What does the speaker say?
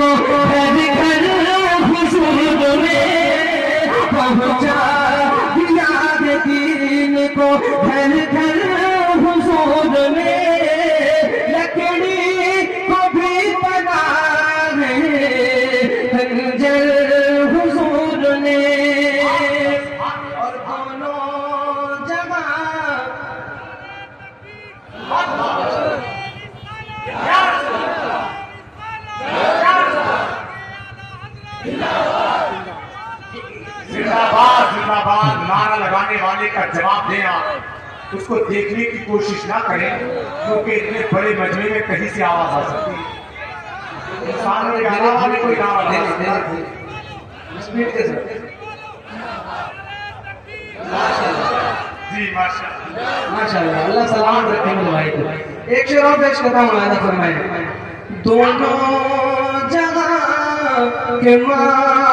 घर घर हुजूर ने पहुंचा दिया दीन को, घर घर हुजूर ने लकड़ी को भी बना खंजर हुजूर ने। और दोनों जगह जिंदाबाद जिंदाबाद नारा लगाने वाले का जवाब देना, उसको देखने की कोशिश ना करें, क्योंकि इतने बड़े मजमे में कहीं से आवाज आ सकती है। इंसानों के अलावा भी कोई नारा लगा सकता है। जी माशाल्लाह माशाल्लाह, अल्लाह सलाम रखे मेरे भाई को। एक शेर और पेश करता हूँ, आयदा फरमाए। दोनों जहां के मां